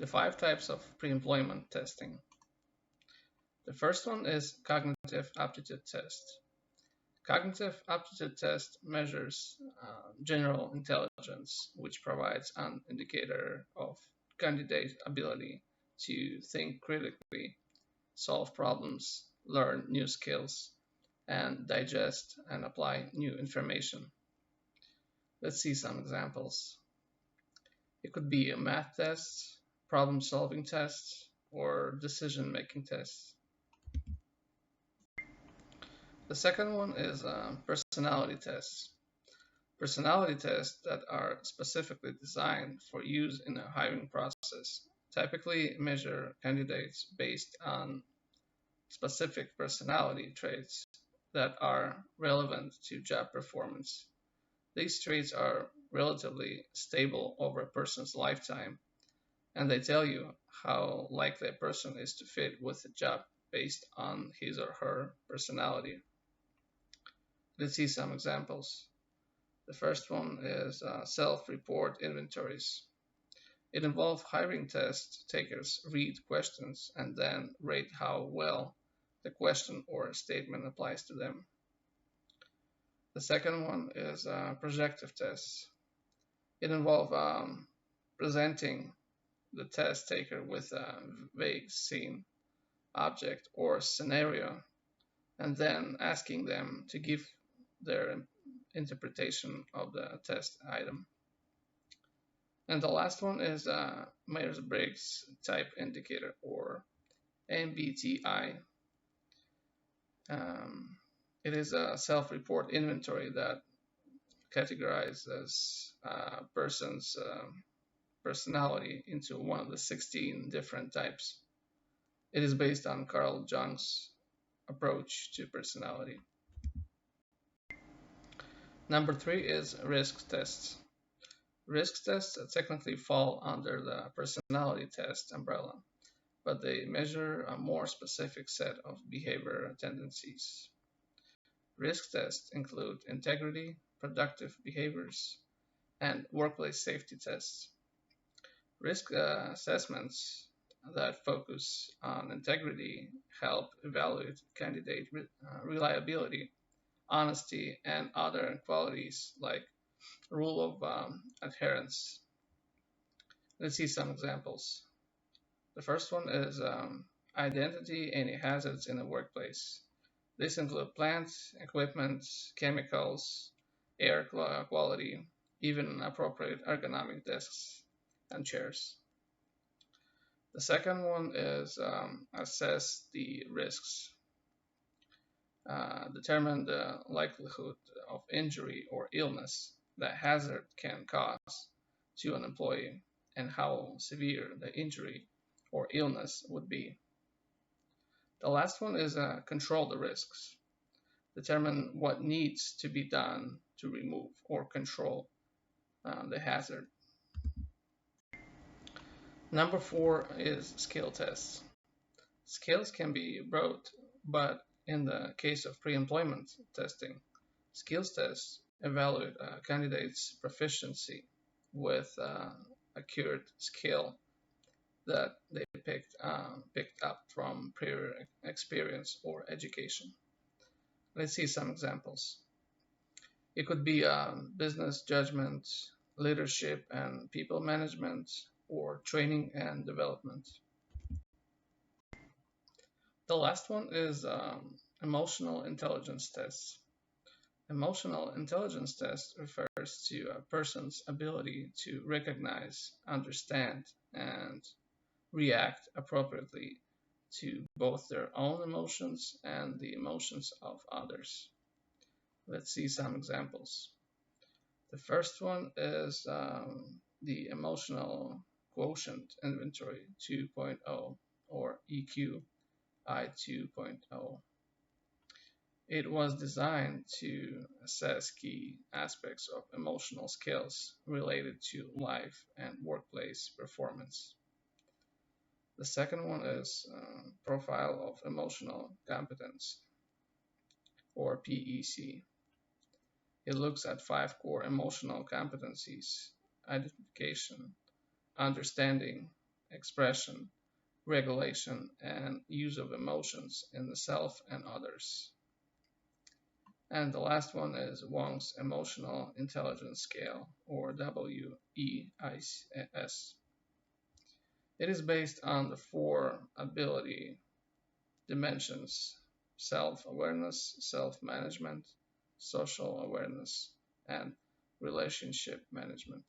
The 5 types of pre-employment testing. The first one is cognitive aptitude test. Cognitive aptitude test measures general intelligence, which provides an indicator of candidate ability to think critically, solve problems, learn new skills, and digest and apply new information. Let's see some examples. It could be a math test, problem solving test, or decision making test. The second one is personality tests. Personality tests that are specifically designed for use in a hiring process typically measure candidates based on specific personality traits that are relevant to job performance. These traits are relatively stable over a person's lifetime, and they tell you how likely a person is to fit with the job based on his or her personality. Let's see some examples. The first one is self-report inventories. It involves hiring test takers read questions and then rate how well the question or statement applies to them. The second one is projective tests. It involves presenting the test taker with a vague scene, object, or scenario, and then asking them to give their interpretation of the test item. And the last one is Myers-Briggs Type Indicator, or MBTI. It is a self-report inventory that categorizes a person's personality into one of the 16 different types. It is based on Carl Jung's approach to personality. Number 3 is risk tests. Risk tests technically fall under the personality test umbrella, but they measure a more specific set of behavior tendencies. Risk tests include integrity, productive behaviors, and workplace safety tests. Risk assessments that focus on integrity help evaluate candidate reliability, honesty, and other qualities like rule of adherence. Let's see some examples. The first one is identity any hazards in the workplace. This includes plants, equipment, chemicals, air quality, even appropriate ergonomic desks and chairs. The second one is assess the risks. Determine the likelihood of injury or illness that hazard can cause to an employee and how severe the injury or illness would be. The last one is control the risks. Determine what needs to be done to remove or control the hazard. Number 4 is skill tests. Skills can be broad, but in the case of pre-employment testing, skills tests evaluate a candidate's proficiency with accurate skill that they picked up from prior experience or education. Let's see some examples. It could be business judgment, leadership and people management, or training and development. The last one is emotional intelligence tests. Emotional intelligence test refers to a person's ability to recognize, understand, and react appropriately to both their own emotions and the emotions of others. Let's see some examples. The first one is the Emotional Quotient Inventory 2.0, or EQI 2.0. It was designed to assess key aspects of emotional skills related to life and workplace performance. The second one is Profile of Emotional Competence, or PEC. It looks at 5 core emotional competencies: identification, understanding, expression, regulation, and use of emotions in the self and others. And the last one is Wong's Emotional Intelligence Scale, or WEIS. It is based on the four ability dimensions: self awareness, self management, social awareness, and relationship management.